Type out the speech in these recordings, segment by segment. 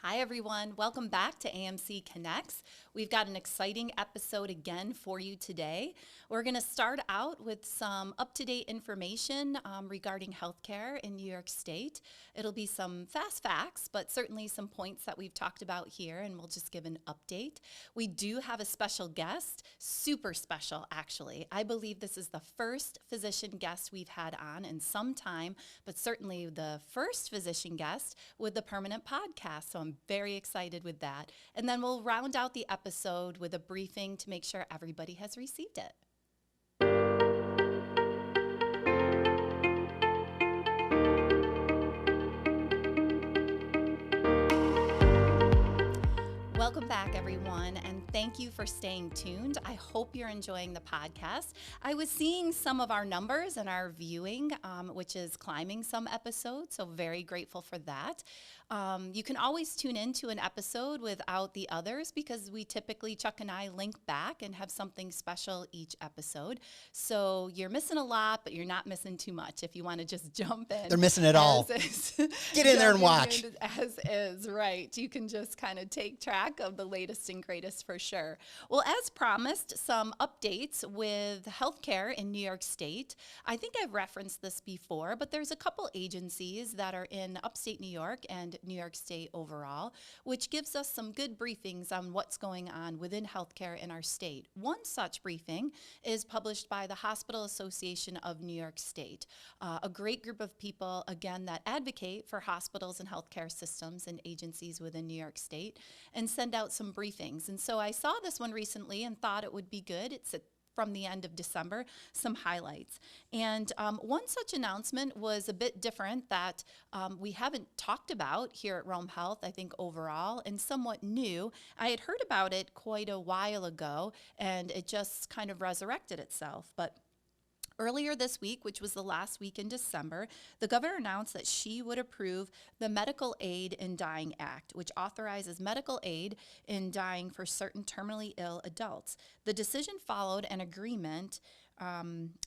Hi, everyone. Welcome back to AMC Connects. We've got an exciting episode again for you today. We're going to start out with some up-to-date information regarding healthcare in New York State. It'll be some fast facts, but certainly some points that we've talked about here, and we'll just give an update. We do have a special guest, super special, actually. I believe this is the first physician guest we've had on in some time, but certainly the first physician guest with the Permanent Podcast. So I'm very excited with that. And then we'll round out the episode with a briefing to make sure everybody has received it. Welcome back, everyone, and thank you for staying tuned. I hope you're enjoying the podcast. I was seeing some of our numbers and our viewing, which is climbing some episodes, so very grateful for that. You can always tune into an episode without the others because we typically, Chuck and I, link back and have something special each episode. So you're missing a lot, but you're not missing too much if you want to just jump in. They're missing it all. Get in there and watch. As is, right. You can just kind of take track of the latest and greatest for sure. Well, as promised, some updates with healthcare in New York State. I think I've referenced this before, but there's a couple agencies that are in upstate New York and New York State overall, which gives us some good briefings on what's going on within healthcare in our state. One such briefing is published by the Hospital Association of New York State, a great group of people, again, that advocate for hospitals and healthcare systems and agencies within New York State and send out some briefings. And so I saw this one recently and thought it would be good. It's from the end of December, some highlights. And one such announcement was a bit different that we haven't talked about here at Rome Health, I think overall, and somewhat new. I had heard about it quite a while ago, and it just kind of resurrected itself. But earlier this week, which was the last week in December, the governor announced that she would approve the Medical Aid in Dying Act, which authorizes medical aid in dying for certain terminally ill adults. The decision followed an agreement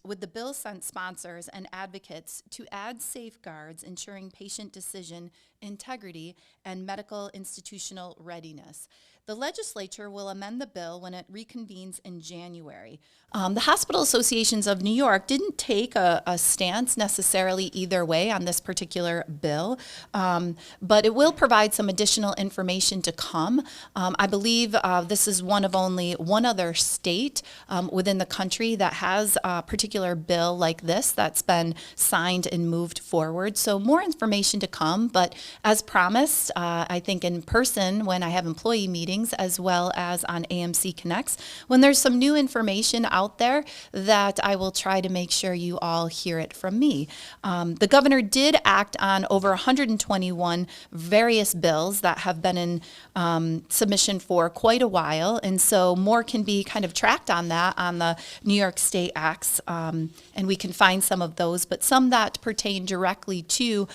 with the bill sponsors and advocates to add safeguards ensuring patient decision integrity and medical institutional readiness. The legislature will amend the bill when it reconvenes in January. The Hospital Associations of New York didn't take a stance necessarily either way on this particular bill, but it will provide some additional information to come. I believe this is one of only one other state within the country that has a particular bill like this that's been signed and moved forward. So more information to come, but as promised, I think in person when I have employee meetings as well as on AMC Connects, when there's some new information out there that I will try to make sure you all hear it from me. The governor did act on over 121 various bills that have been in submission for quite a while, and so more can be kind of tracked on that on the New York State Acts, and we can find some of those, but some that pertain directly to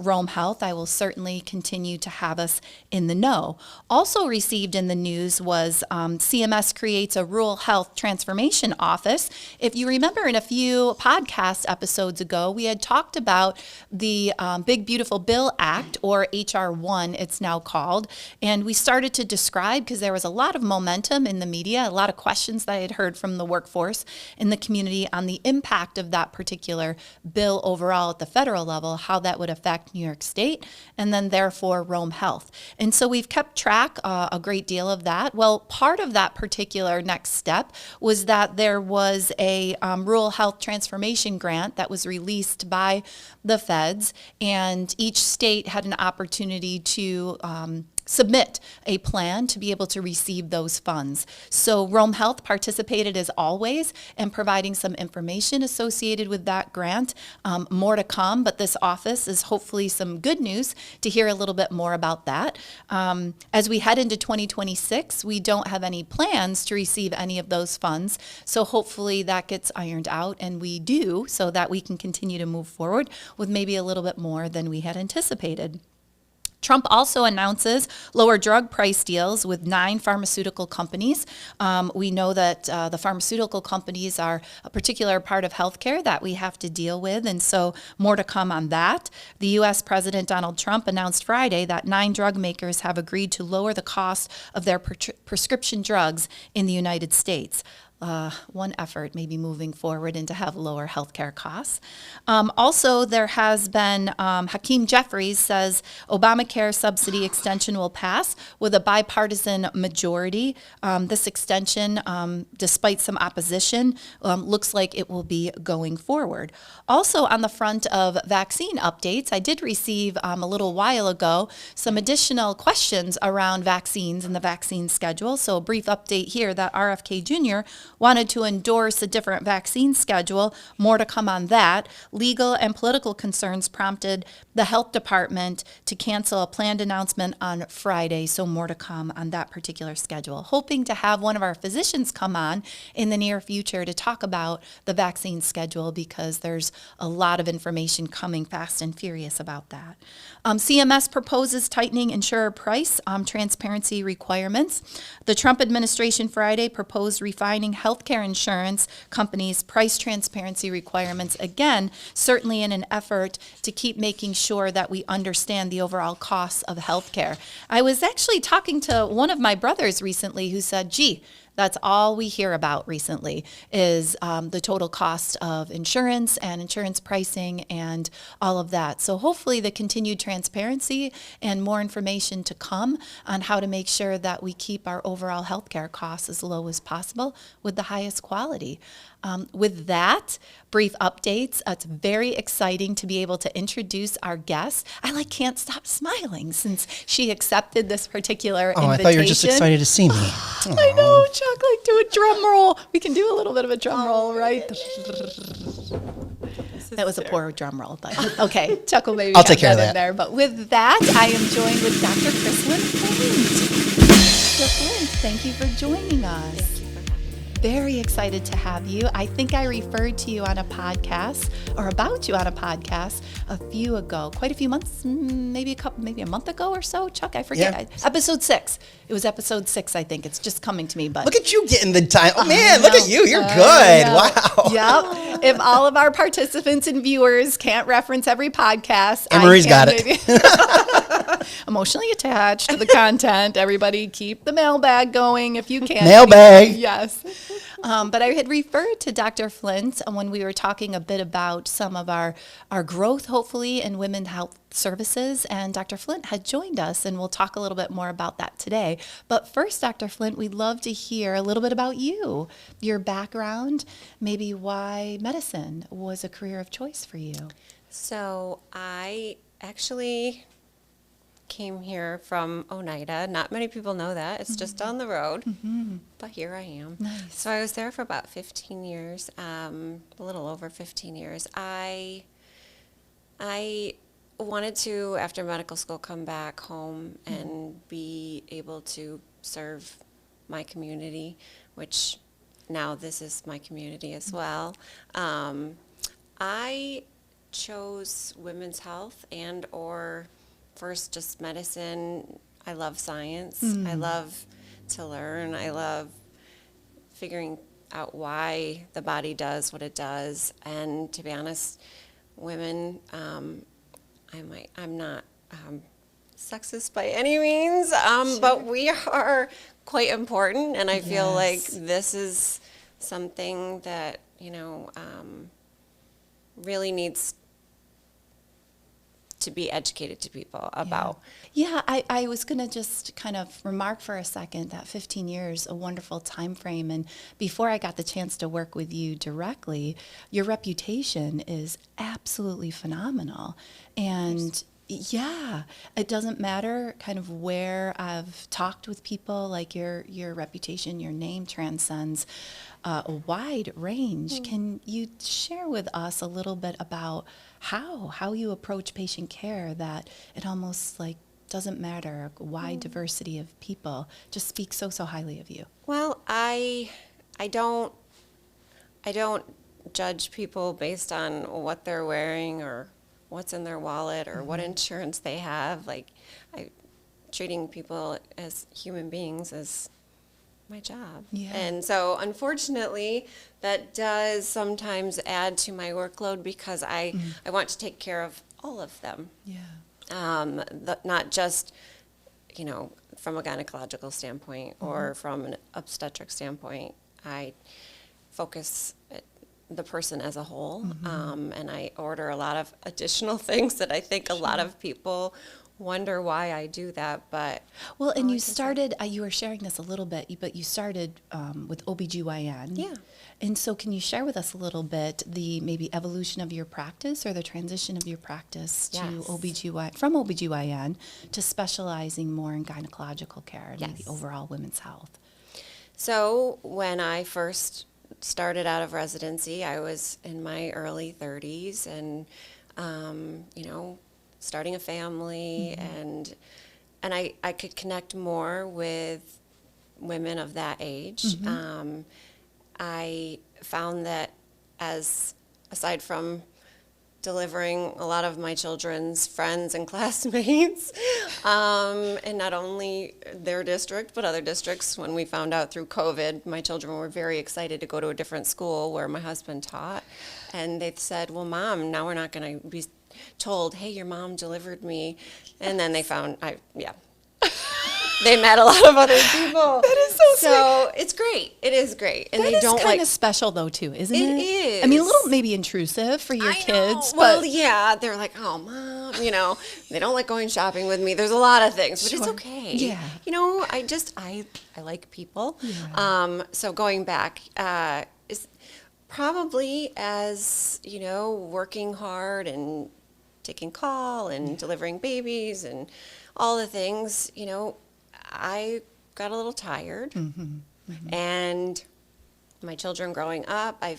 Rome Health, I will certainly continue to have us in the know. Also received in the news was CMS creates a rural health transformation office. If you remember in a few podcast episodes ago, we had talked about the Big Beautiful Bill Act, or HR1 it's now called, and we started to describe, because there was a lot of momentum in the media, a lot of questions that I had heard from the workforce in the community on the impact of that particular bill overall at the federal level, how that would affect New York State, and then therefore Rome Health. And so we've kept track a great deal of that. Well, part of that particular next step was that there was a rural health transformation grant that was released by the feds, and each state had an opportunity to submit a plan to be able to receive those funds. So Rome Health participated as always in providing some information associated with that grant. More to come, but this office is hopefully some good news to hear a little bit more about that. As we head into 2026, we don't have any plans to receive any of those funds, so hopefully that gets ironed out, and we do, so that we can continue to move forward with maybe a little bit more than we had anticipated. Trump also announces lower drug price deals with 9 pharmaceutical companies. We know that the pharmaceutical companies are a particular part of healthcare that we have to deal with, and so more to come on that. The U.S. President Donald Trump announced Friday that 9 drug makers have agreed to lower the cost of their prescription drugs in the United States. One effort maybe moving forward and to have lower healthcare costs. Also, there has been, Hakeem Jeffries says Obamacare subsidy extension will pass with a bipartisan majority. This extension, despite some opposition, looks like it will be going forward. Also, on the front of vaccine updates, I did receive a little while ago some additional questions around vaccines and the vaccine schedule. So a brief update here that RFK Jr. wanted to endorse a different vaccine schedule. More to come on that. Legal and political concerns prompted the health department to cancel a planned announcement on Friday, so more to come on that particular schedule. Hoping to have one of our physicians come on in the near future to talk about the vaccine schedule because there's a lot of information coming fast and furious about that. CMS proposes tightening insurer price transparency requirements. The Trump administration Friday proposed refining healthcare insurance companies' price transparency requirements, again, certainly in an effort to keep making sure that we understand the overall costs of healthcare. I was actually talking to one of my brothers recently who said, gee, that's all we hear about recently is the total cost of insurance and insurance pricing and all of that. So hopefully the continued transparency and more information to come on how to make sure that we keep our overall healthcare costs as low as possible with the highest quality. With that, brief updates. It's very exciting to be able to introduce our guest. I can't stop smiling since she accepted this particular invitation. I thought you were just excited to see me. I know, Chuck, do a drum roll. We can do a little bit of a drum roll, right? That was a poor drum roll, but okay, Chuck will maybe I'll take care of that in there. But with that, I am joined with Dr. Krislyn Flint. Dr. Flint, thank you for joining us. Very excited to have you. I think I referred to you on a podcast or about you on a podcast quite a few months, maybe a month ago or so. Chuck, I forget. Yeah. Episode 6. It was episode 6, I think. It's just coming to me. But look at you getting the time. Oh man, look at you. You're good. Wow. Yep. If all of our participants and viewers can't reference every podcast, AnneMarie's got it. Emotionally attached to the content. Everybody keep the mailbag going if you can. Mailbag. Yes. But I had referred to Dr. Flint when we were talking a bit about some of our growth, hopefully, in women's health services, and Dr. Flint had joined us, and we'll talk a little bit more about that today. But first, Dr. Flint, we'd love to hear a little bit about you, your background, maybe why medicine was a career of choice for you. So I actually came here from Oneida. Not many people know that. It's just down the road, but here I am. Nice. So I was there for about 15 years, a little over 15 years. I wanted to, after medical school, come back home and be able to serve my community, which now this is my community as well. I chose women's health and or first just medicine. I love science. I love to learn. I love figuring out why the body does what it does. And to be honest, women, I'm not sexist by any means, but we are quite important, and I feel like this is something that, really needs to be educated to people about. Yeah, I was going to just kind of remark for a second that 15 years, a wonderful time frame. And before I got the chance to work with you directly, your reputation is absolutely phenomenal. And yeah, it doesn't matter kind of where I've talked with people, like your reputation, your name transcends a wide range. Can you share with us a little bit about how you approach patient care, that it almost doesn't matter, a wide diversity of people just speak so highly of you? Well, I don't judge people based on what they're wearing or what's in their wallet or what insurance they have. Like, treating people as human beings is my job. Yeah. And so unfortunately that does sometimes add to my workload because I want to take care of all of them. Yeah. Not just, from a gynecological standpoint or from an obstetric standpoint. I focus the person as a whole, and I order a lot of additional things that I think a lot of people wonder why I do that, but... Well, and you started, you were sharing this a little bit, but you started with OBGYN. Yeah. And so can you share with us a little bit the maybe evolution of your practice or the transition of your practice to from OBGYN to specializing more in gynecological care and maybe overall women's health? So when I first started out of residency, I was in my early 30s and, starting a family, and I could connect more with women of that age. I found that aside from delivering a lot of my children's friends and classmates, and not only their district, but other districts, when we found out through COVID, my children were very excited to go to a different school where my husband taught. And they said, well, Mom, now we're not going to be told, hey, your mom delivered me. And then they found, they met a lot of other people. That is so sweet. It's great. It is great. And that they don't kind of special though too, isn't it? It is. I mean, a little maybe intrusive for your kids. But Well, yeah, they're like, oh, Mom, they don't like going shopping with me. There's a lot of things, but it's okay. Yeah. I like people. Yeah. So going back, is probably as, working hard and taking call and delivering babies and all the things, I got a little tired. And my children growing up, I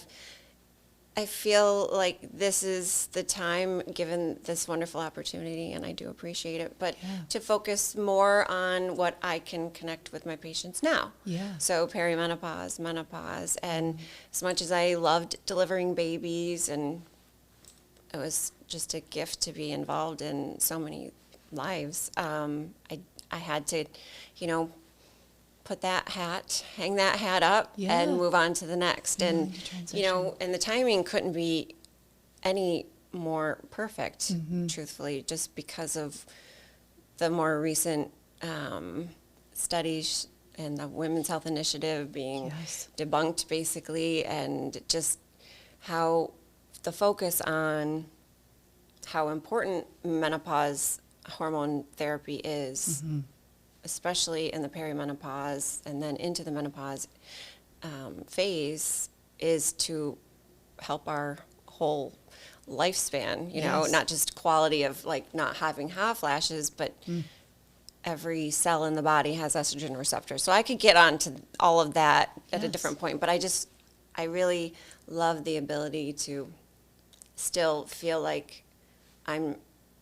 feel like this is the time, given this wonderful opportunity, and I do appreciate it, but to focus more on what I can connect with my patients now. Yeah. So perimenopause, menopause, and as much as I loved delivering babies, and it was just a gift to be involved in so many lives, I had to, hang that hat up and move on to the next. And, and the timing couldn't be any more perfect, truthfully, just because of the more recent studies and the Women's Health Initiative being debunked, basically, and just how the focus on how important menopause hormone therapy is, especially in the perimenopause and then into the menopause phase, is to help our whole lifespan, not just quality of not having hot flashes, but every cell in the body has estrogen receptors. So I could get on to all of that at a different point, but I really love the ability to still feel like I'm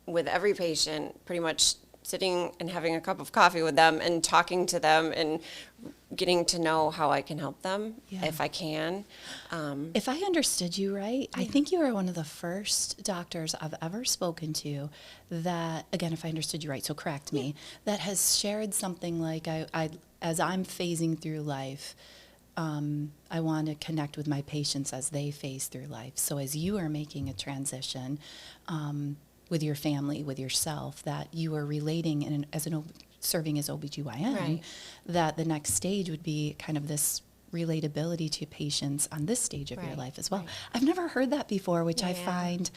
with every patient, pretty much sitting and having a cup of coffee with them and talking to them and getting to know how I can help them if I can. If I understood you right, I think you are one of the first doctors I've ever spoken to that, again, if I understood you right, so correct me, that has shared something like, as I'm phasing through life, I want to connect with my patients as they phase through life. So as you are making a transition with your family, with yourself, that you are relating serving as OBGYN, that the next stage would be kind of this relatability to patients on this stage of your life as well. I've never heard that before, which I find,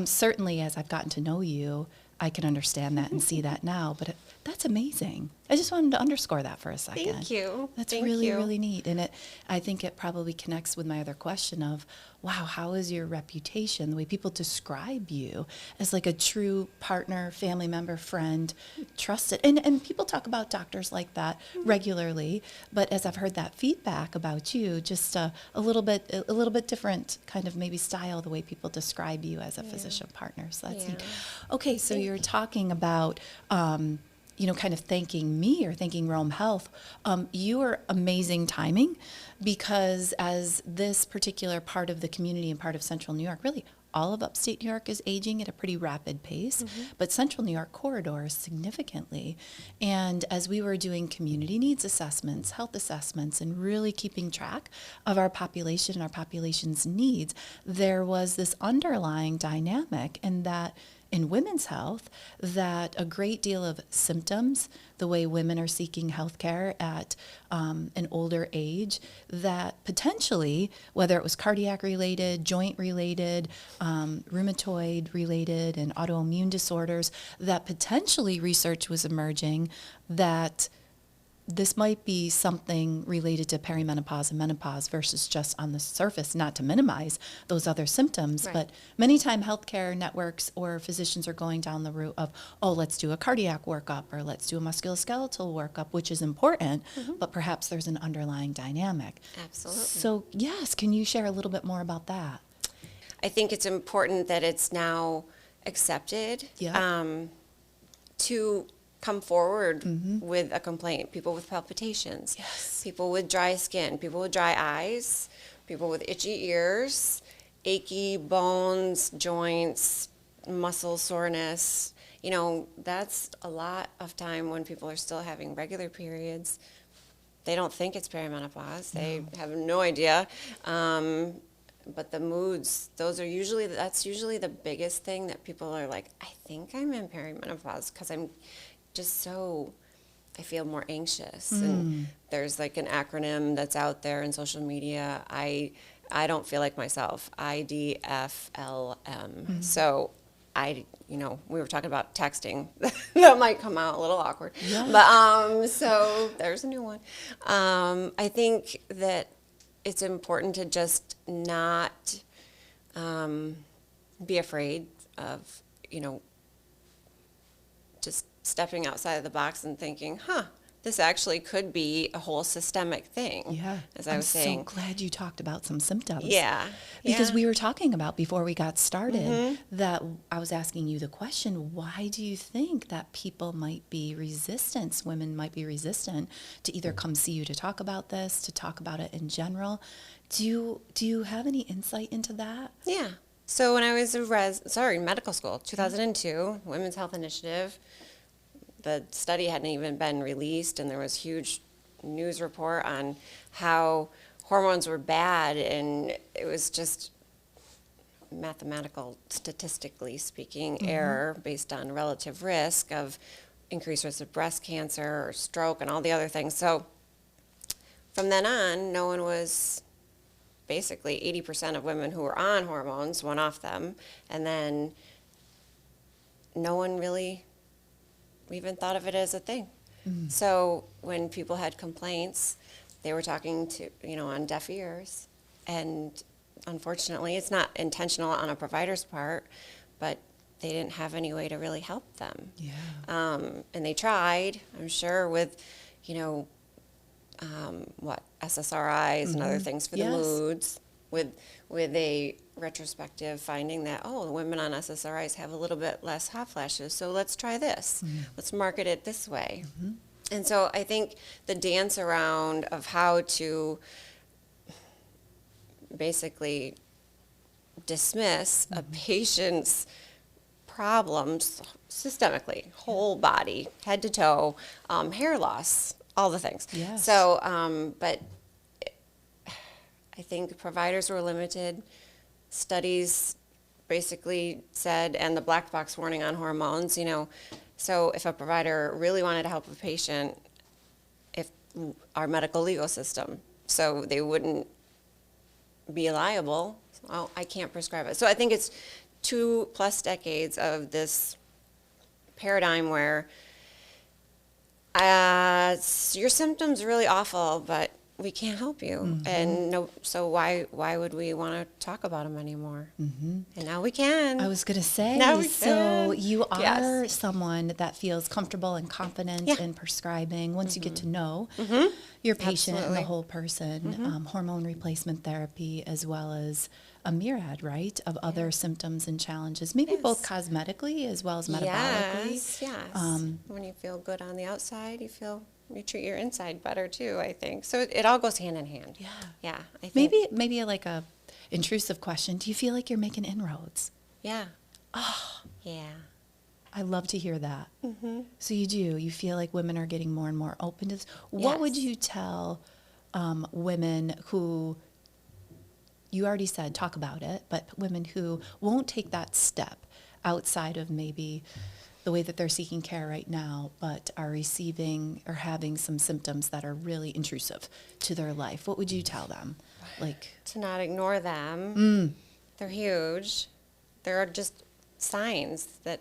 certainly as I've gotten to know you, I can understand that and see that now, but that's amazing. I just wanted to underscore that for a second. Thank you. That's really neat. And I think it probably connects with my other question of, wow, how is your reputation, the way people describe you as like a true partner, family member, friend, trusted. And people talk about doctors like that regularly, but as I've heard that feedback about you, just a little bit different kind of maybe style, the way people describe you as a physician partner. So that's neat. Okay, so you're talking about kind of thanking me or thanking Rome Health. You are amazing timing, because as this particular part of the community and part of Central New York, really all of upstate New York is aging at a pretty rapid pace, but central New York corridor significantly. And as we were doing community needs assessments, health assessments, and really keeping track of our population and our population's needs, there was this underlying dynamic in that in women's health, that a great deal of symptoms, the way women are seeking health care at an older age, that potentially, whether it was cardiac related, joint related, rheumatoid related, and autoimmune disorders, that potentially research was emerging that this might be something related to perimenopause and menopause versus just on the surface, not to minimize those other symptoms. Right. But many times healthcare networks or physicians are going down the route of, oh, let's do a cardiac workup or let's do a musculoskeletal workup, which is important, but perhaps there's an underlying dynamic. Absolutely. So yes, can you share a little bit more about that? I think it's important that it's now accepted to come forward with a complaint. People with palpitations, people with dry skin, people with dry eyes, people with itchy ears, achy bones, joints, muscle soreness. You know, that's a lot of time when people are still having regular periods. They don't think it's perimenopause. They have no idea. But the moods, that's usually the biggest thing that people are like, I think I'm in perimenopause because I'm just I feel more anxious. And there's like an acronym that's out there in social media. I don't feel like myself, IDFLM. So we were talking about texting. That might come out a little awkward. Yeah. But so there's a new one. I think that it's important to just not be afraid of, just stepping outside of the box and thinking, this actually could be a whole systemic thing. Yeah. As I was saying. I'm so glad you talked about some symptoms. Yeah. Because we were talking about before we got started that I was asking you the question, why do you think that people might be resistant, women might be resistant to either come see you to talk about this, to talk about it in general? Do you have any insight into that? Yeah. So when I was medical school, 2002, Women's Health Initiative, the study hadn't even been released, and there was huge news report on how hormones were bad, and it was just mathematical, statistically speaking, error based on relative risk of increased risk of breast cancer or stroke and all the other things. So from then on, no one was, basically 80% of women who were on hormones went off them, and then no one really even thought of it as a thing. So when people had complaints, they were talking to, on deaf ears. And unfortunately, it's not intentional on a provider's part, but they didn't have any way to really help them. Yeah. And they tried, I'm sure, with, SSRIs and other things for the moods, with a retrospective finding that, the women on SSRIs have a little bit less hot flashes, so let's try this. Let's market it this way. And so I think the dance around of how to basically dismiss a patient's problems systemically, whole body, head to toe, hair loss, all the things. Yes. So, but I think providers were limited. Studies basically said, and the black box warning on hormones, so if a provider really wanted to help a patient, if our medical legal system, so they wouldn't be liable, I can't prescribe it. So I think it's 2+ decades of this paradigm where your symptoms are really awful, but we can't help you. And so why would we want to talk about them anymore? And now we can. I was going to say, Now we so can. you are Yes. someone that feels comfortable and confident in prescribing once you get to know your patient and the Absolutely. whole person, hormone replacement therapy, as well as a myriad, right, of other symptoms and challenges, maybe both cosmetically as well as metabolically. Yes. When you feel good on the outside, you feel you treat your inside better too, I think. So it all goes hand in hand. Yeah. Yeah. I think, Maybe like a intrusive question. Do you feel like you're making inroads? Yeah. Oh. Yeah. I love to hear that. Mm-hmm. So you do. You feel like women are getting more and more open to this. What would Yes. you tell women who, you already said talk about it, but women who won't take that step outside of maybe the way that they're seeking care right now, but are receiving or having some symptoms that are really intrusive to their life? What would you tell them? Like, To not ignore them. They're huge. There are just signs that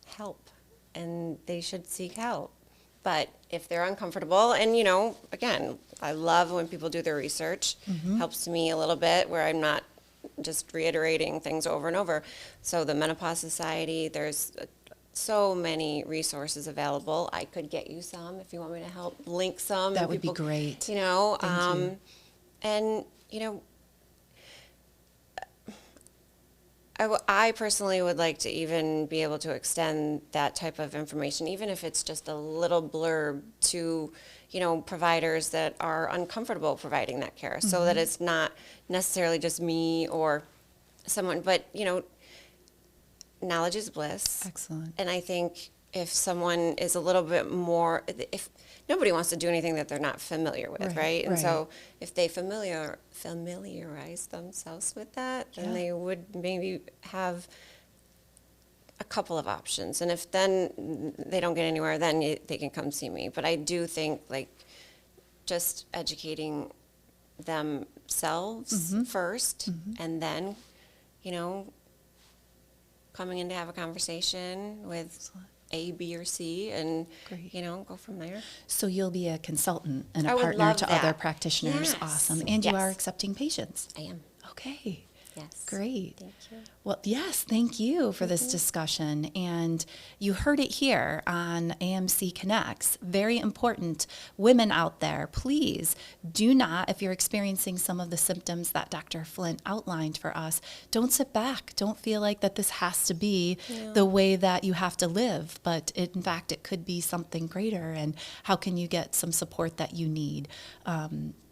help, and they should seek help. But if they're uncomfortable, and again, I love when people do their research. Helps me a little bit where I'm not just reiterating things over and over. So the Menopause Society, there's so many resources available. I could get you some if you want me to help link some. that and would be people, great. Thank you. And I personally would like to even be able to extend that type of information, even if it's just a little blurb to, providers that are uncomfortable providing that care, so that it's not necessarily just me or someone, but, knowledge is bliss. Excellent. And I think if someone is a little bit more, if nobody wants to do anything that they're not familiar with, right? And so if they familiarize themselves with that, then they would maybe have a couple of options. And if then they don't get anywhere, then they can come see me. But I do think just educating themselves first, and then, coming in to have a conversation with A, B, or C, and, Great. Go from there. So you'll be a consultant and a I would partner love to other that. practitioners. Yes. Awesome. And you Yes. are accepting patients. I am. Okay. Yes. Great. Thank you. Well, yes, thank you for this discussion. And you heard it here on AMC Connects. Very important. Women out there, please do not, if you're experiencing some of the symptoms that Dr. Flint outlined for us, don't sit back. Don't feel like that this has to be the way that you have to live. But in fact, it could be something greater. And how can you get some support that you need?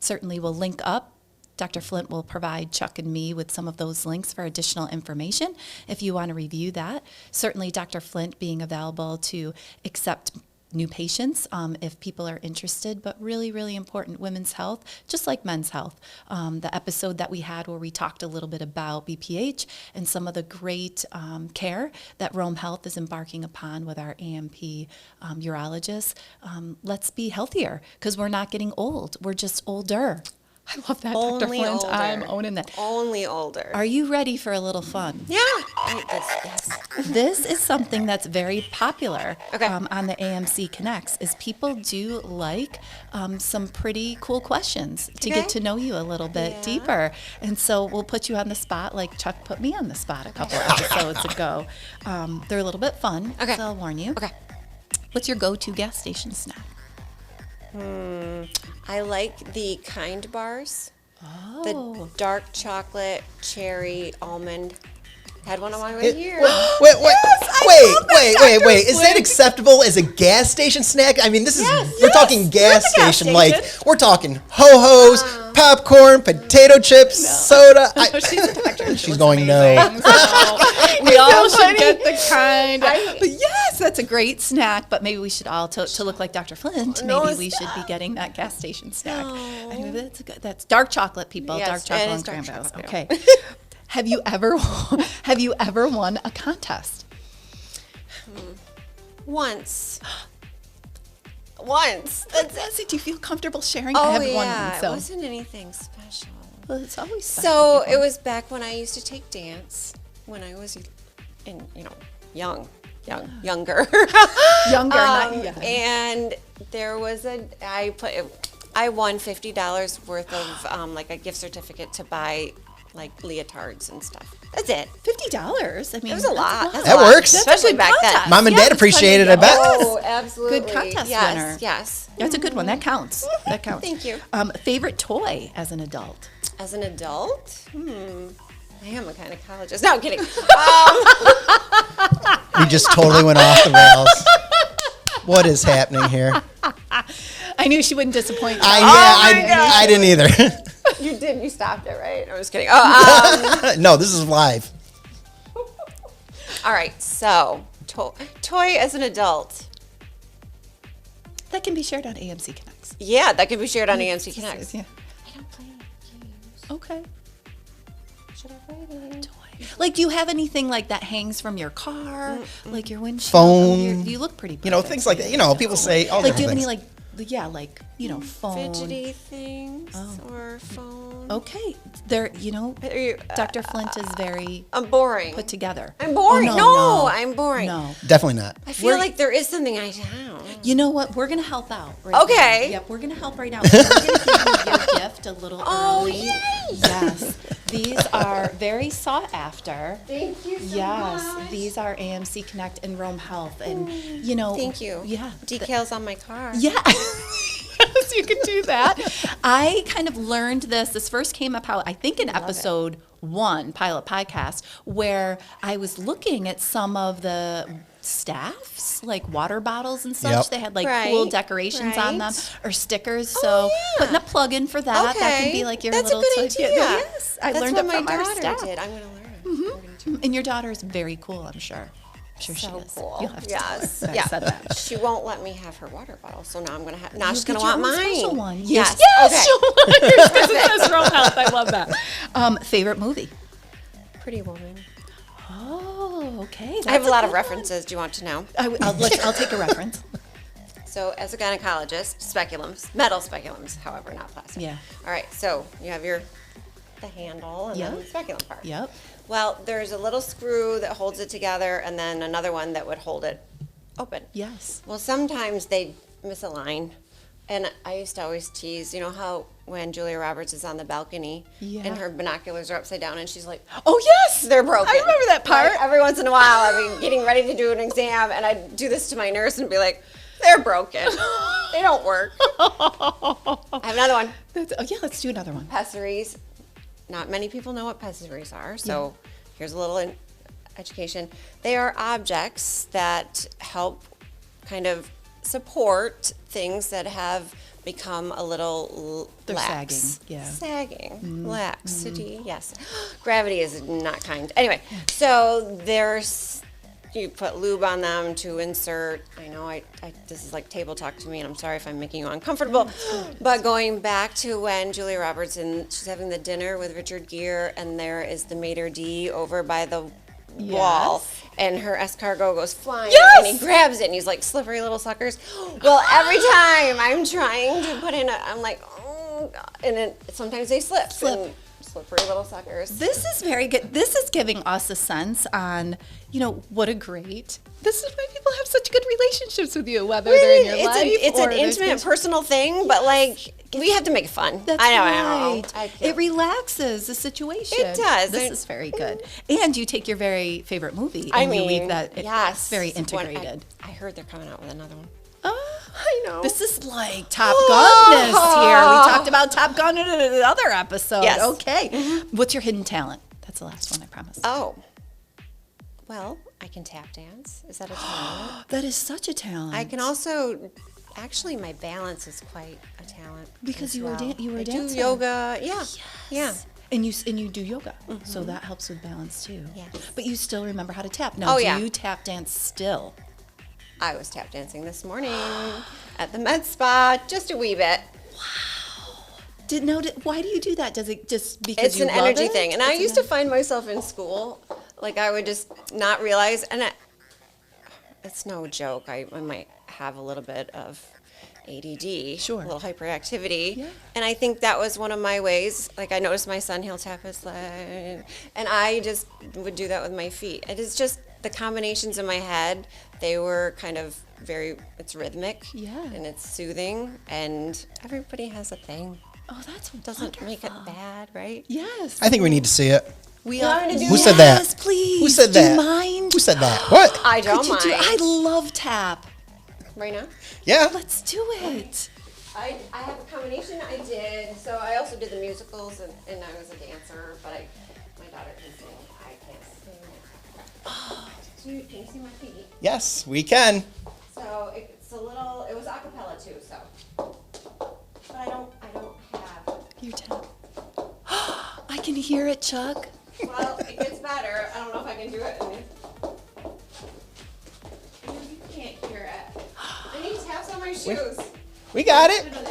Certainly we'll link up. Dr. Flint will provide Chuck and me with some of those links for additional information if you want to review that. Certainly Dr. Flint being available to accept new patients if people are interested, but really, really important, women's health, just like men's health. The episode that we had where we talked a little bit about BPH and some of the great care that Rome Health is embarking upon with our AMP urologists. Let's be healthier because we're not getting old. We're just older. I love that, Dr. Only Flint. older. I'm owning that. Only older. Are you ready for a little fun? Yeah. Yes. This is something that's very popular Okay. on the AMC Connects, is people do like some pretty cool questions to get to know you a little bit deeper. And so we'll put you on the spot like Chuck put me on the spot a couple episodes ago. They're a little bit fun, Okay. so I'll warn you. Okay. What's your go-to gas station snack? I like the Kind bars. Oh. The dark chocolate, cherry, almond. Had one on my way here. Wait. Is that acceptable as a gas station snack? I mean, this is, we're talking gas station. Like, we're talking ho-hos, popcorn, potato chips, soda. She's a doctor. She's going no. We all should get the kind. But yes, that's a great snack. But maybe we should all, to look like Dr. Flint, maybe we should be getting that gas station snack. Anyway, that's good. That's dark chocolate, people. Yes, Dark chocolate it and is dark cranberries. chocolate, Okay. Have you ever won a contest? Once. That's it. Do you feel comfortable sharing? I Oh, haven't won yeah. one, It so wasn't anything special. well, it's always special So people. it was back when I used to take dance when I was younger. younger, not young. And there was I won $50 worth of like a gift certificate to buy like leotards and stuff. That's it. $50. I mean, It was a lot. That's That's That a lot, works. especially back then. contest. Mom and Yeah, Dad it's fun to appreciate it, go. I bet. Oh, absolutely. Good contest yes, winner. Yes. That's a good one. That counts. That counts. Thank you. Favorite toy as an adult? As an adult, I am a gynecologist. No, I'm kidding. We just totally went off the rails. What is happening here? I knew she wouldn't disappoint you. I didn't either. You did. You stopped it, right? I was kidding. Oh, No, this is live. all right. So, toy as an adult. That can be shared on AMC Connects. Yeah, that can be shared on AMC Connect. Yeah. I don't play games. Okay. Should I play games? Like, do you have anything like that hangs from your car, like your windshield? Phone. You look pretty. You know, perfect. things like that. You know, people say all Like, do you different have things. any phone? Fidgety things or phone. Okay, Dr. Flint is very I'm boring. put together. I'm boring. Oh, no, I'm boring. No. Definitely not. I feel like there is something I don't. You know what? We're gonna help out. Right Okay. Now. Yep, we're gonna help right now. We're gonna give you your gift a little early. yay! Yes. These are very sought after. Thank you so Yes, much. these are AMC Connect and Rome Health, and Thank you. Yeah. Decals on my car. Yeah. Yes, you can do that. I kind of learned this. This first came up, I think, in episode 1, Pilot Podcast, where I was looking at some of the staffs, like water bottles and such. Yep. They had like Right, cool decorations on them right. or stickers. So yeah. putting a plug in for that. Okay. That can be like your That's little a good toy. idea. Yes, I That's learned what it from my our daughter staff. did. I'm going to learn. I'm gonna do And your daughter is very cool, I'm sure. I'm sure So she is. cool. You'll have to Yes. tell her. Yeah. I said that. She won't let me have her water bottle, so now I'm gonna have. Now You she's gonna get your want own mine. special one. Yes. Yes. Okay. She'll want yours because it says Rome Health. I love that. Favorite movie? Pretty woman. Oh, okay. I have a That's lot of good one. references. Do you want to know? I'll take a reference. So, as a gynecologist, speculums, metal speculums, however, not plastic. Yeah. All right. So you have the handle and then Yep. the speculum part. Yep. Well, there's a little screw that holds it together, and then another one that would hold it open. Yes. Well, sometimes they misalign. And I used to always tease, you know how when Julia Roberts is on the balcony Yeah. and her binoculars are upside down and she's like, Oh, yes. they're broken. I remember that part. Like, every once in a while I'd be getting ready to do an exam and I'd do this to my nurse and be like, they're broken. They don't work. I have another one. Yeah, let's do another one. Pessaries. Not many people know what pessaries are, so here's a little education. They are objects that help kind of support things that have become a little They're lax. sagging, yeah. Sagging. Laxity, yes. Gravity is not kind. Anyway, so you put lube on them to insert. I know this is like table talk to me, and I'm sorry if I'm making you uncomfortable. But going back to when Julia Roberts and she's having the dinner with Richard Gere, and there is the maitre d' over by the wall, and her escargot goes flying, and he grabs it, and he's like, slippery little suckers. Well, every time I'm trying to put in I'm like, oh God. And then sometimes they slip. And slippery little suckers. This is very good. This is giving us a sense on, what a great. This is why people have such good relationships with you, whether they're in your life It's or an intimate, personal thing, but like we have to make it fun. That's I know. right. It relaxes the situation. It does. This is very good. And you take your very favorite movie I and you mean, leave that yes, very When integrated. I heard they're coming out with another one. I know. This is like Top Gunness here. We talked about Top Gun in another episode. Yes. Okay. What's your hidden talent? That's the last one, I promise. Oh. Well, I can tap dance. Is that a talent? That is such a talent. I can also, actually, my balance is quite a talent. Because as you were well. you were a I dancer. do yoga. Yeah. Yeah. And you do yoga, so that helps with balance too. Yes. But you still remember how to tap. Now, Oh, do yeah. you tap dance still? I was tap dancing this morning at the med spa, just a wee bit. Why do you do that? Does it just because It's you an love energy it? thing. And I used to find myself in school, like I would just not realize, and it's no joke, I might have a little bit of ADD, Sure. a little hyperactivity. Yeah. And I think that was one of my ways. Like I noticed my son, he'll tap his leg, and I just would do that with my feet. It is just the combinations in my head, they were kind of it's rhythmic. Yeah. And it's soothing, and everybody has a thing. Oh, that's Doesn't make it wonderful. bad, right? Yes. I think we need to see it. We You want me to do Who said that? Yes, please. Who said Do that? you mind? Who said that? What? I don't Could you mind. I love tap. Right now? Yeah. Let's do it. I have a combination I did. So I also did the musicals and I was a dancer, but my daughter can sing. I can't sing. Can you see my feet? Yes, we can. So it was a cappella too, so. Your 10. I can hear it, Chuck. Well, it gets better. I don't know if I can do it. You can't hear it. I need taps on my shoes. We got it. I know.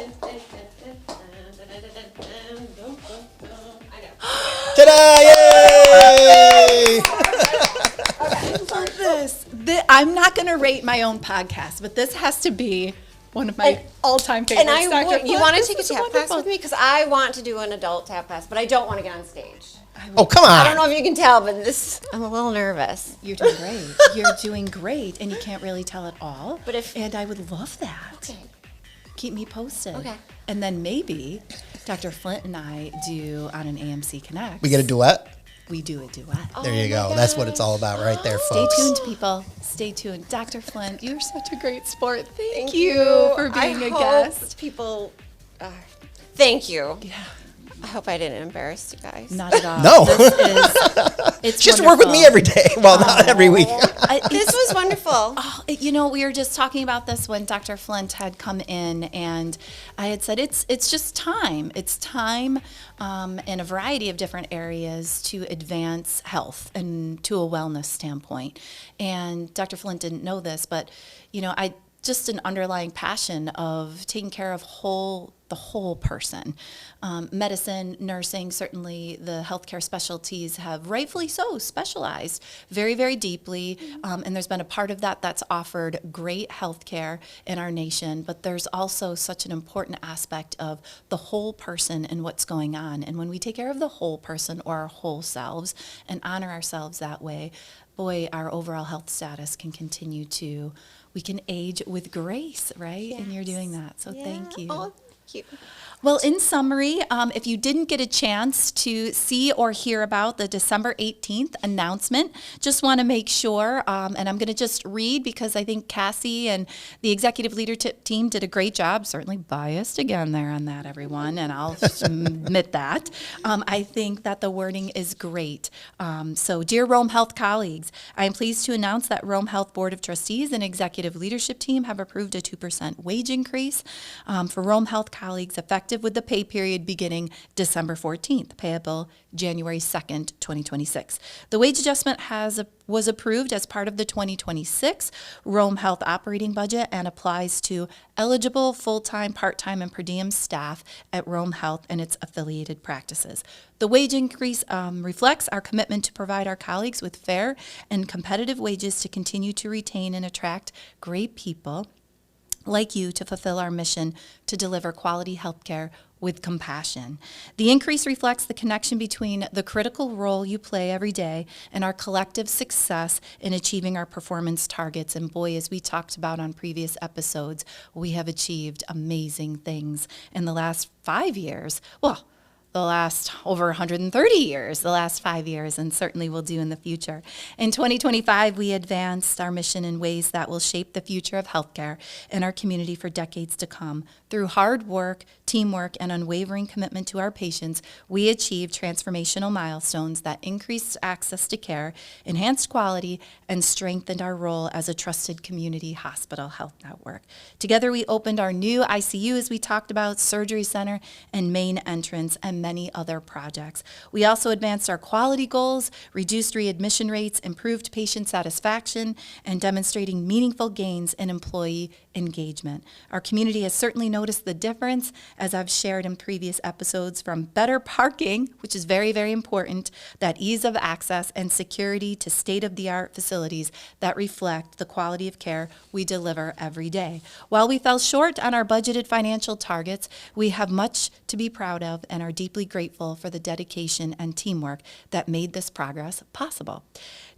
Ta-da! Yay! I'm not going to rate my own podcast, but this has to be one of my all-time favorites. And you want to take a This is tap class wonderful. with me? Because I want to do an adult tap class, but I don't want to get on stage. Oh, come on. I don't know if you can tell, but I'm a little nervous. You're doing great. You're doing great, and you can't really tell it all. And I would love that. Okay. Keep me posted. Okay. And then maybe Dr. Flint and I do on an AMC Connect. We get a duet? We do a duet. There you go. That's what it's all about right there, Stay folks. tuned, people. Stay tuned. Dr. Flint, you're such a great sport. Thank you for being I a hope guest. People, thank you. Yeah. I hope I didn't embarrass you guys. Not at all. No. It's She has to work with me every day. Well, not every week. This was wonderful. We were just talking about this when Dr. Flint had come in, and I had said it's just time. It's time in a variety of different areas to advance health and to a wellness standpoint. And Dr. Flint didn't know this, but I just an underlying passion of taking care of the whole person. Medicine, nursing, certainly the healthcare specialties have rightfully so specialized very, very deeply. And there's been a part of that that's offered great healthcare in our nation. But there's also such an important aspect of the whole person and what's going on. And when we take care of the whole person or our whole selves and honor ourselves that way, boy, our overall health status can continue to, we can age with grace, right? Yes. And you're doing that. So thank you. Oh, thank you. Well, in summary, if you didn't get a chance to see or hear about the December 18th announcement, just want to make sure, and I'm going to just read because I think Cassie and the executive leadership team did a great job, certainly biased again there on that, everyone, and I'll admit that. I think that the wording is great. So, dear Rome Health colleagues, I am pleased to announce that Rome Health Board of Trustees and executive leadership team have approved a 2% wage increase for Rome Health colleagues effective with the pay period beginning December 14th, payable January 2nd, 2026. The wage adjustment was approved as part of the 2026 Rome Health operating budget and applies to eligible full-time, part-time, and per diem staff at Rome Health and its affiliated practices. The wage increase reflects our commitment to provide our colleagues with fair and competitive wages to continue to retain and attract great people like you to fulfill our mission to deliver quality healthcare with compassion. The increase reflects the connection between the critical role you play every day and our collective success in achieving our performance targets. And boy, as we talked about on previous episodes, we have achieved amazing things in the last 5 years. Well, the last over 130 years, the last 5 years, and certainly will do in the future. In 2025, we advanced our mission in ways that will shape the future of healthcare in our community for decades to come. Through hard work, teamwork, and unwavering commitment to our patients, we achieved transformational milestones that increased access to care, enhanced quality, and strengthened our role as a trusted community hospital health network. Together, we opened our new ICU, as we talked about, surgery center, and main entrance, and many other projects. We also advanced our quality goals, reduced readmission rates, improved patient satisfaction, and demonstrating meaningful gains in employee engagement. Our community has certainly noticed the difference, as I've shared in previous episodes, from better parking, which is very, very important, that ease of access and security, to state-of-the-art facilities that reflect the quality of care we deliver every day. While we fell short on our budgeted financial targets, we have much to be proud of and are deeply grateful for the dedication and teamwork that made this progress possible.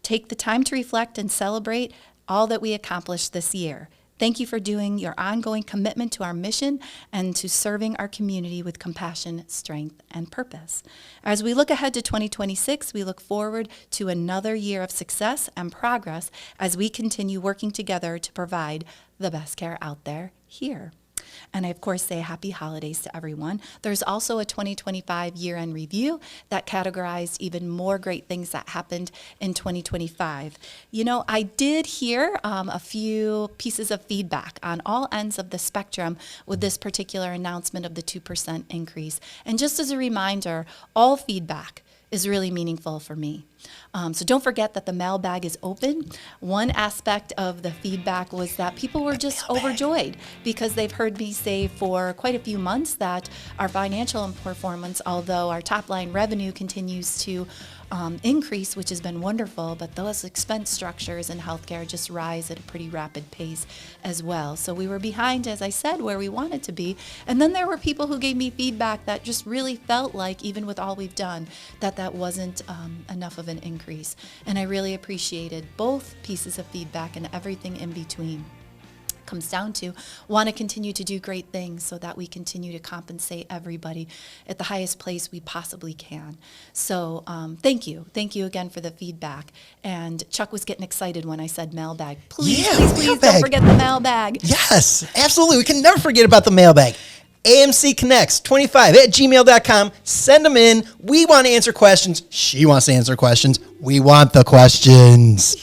Take the time to reflect and celebrate all that we accomplished this year. Thank you for doing your ongoing commitment to our mission and to serving our community with compassion, strength, and purpose. As we look ahead to 2026, we look forward to another year of success and progress as we continue working together to provide the best care out there here. And I, of course, say happy holidays to everyone. There's also a 2025 year-end review that categorized even more great things that happened in 2025. You know, I did hear a few pieces of feedback on all ends of the spectrum with this particular announcement of the 2% increase. And just as a reminder, all feedback is really meaningful for me. So don't forget that the mailbag is open. One aspect of the feedback was that people were just overjoyed because they've heard me say for quite a few months that our financial performance, although our top line revenue continues to increase, which has been wonderful, but those expense structures in healthcare just rise at a pretty rapid pace as well. So we were behind, as I said, where we wanted to be. And then there were people who gave me feedback that just really felt like, even with all we've done, that wasn't enough of an increase. And I really appreciated both pieces of feedback and everything in between. Comes down to want to continue to do great things so that we continue to compensate everybody at the highest place we possibly can. So thank you again for the feedback. And Chuck was getting excited when I said mailbag. Please don't forget the mailbag. Yes, absolutely. We can never forget about the mailbag. AMC Connects 25@gmail.com. Send them in. We want to answer questions. She wants to answer questions. We want the questions.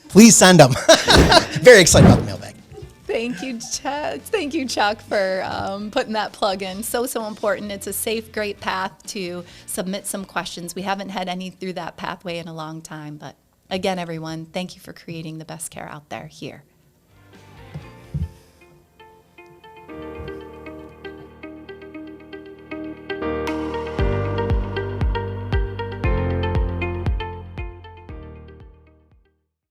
Please send them. Very excited about the mailbag. Thank you, Chuck. Thank you, Chuck, for putting that plug in. So important. It's a safe, great path to submit some questions. We haven't had any through that pathway in a long time. But again, everyone, thank you for creating the best care out there here.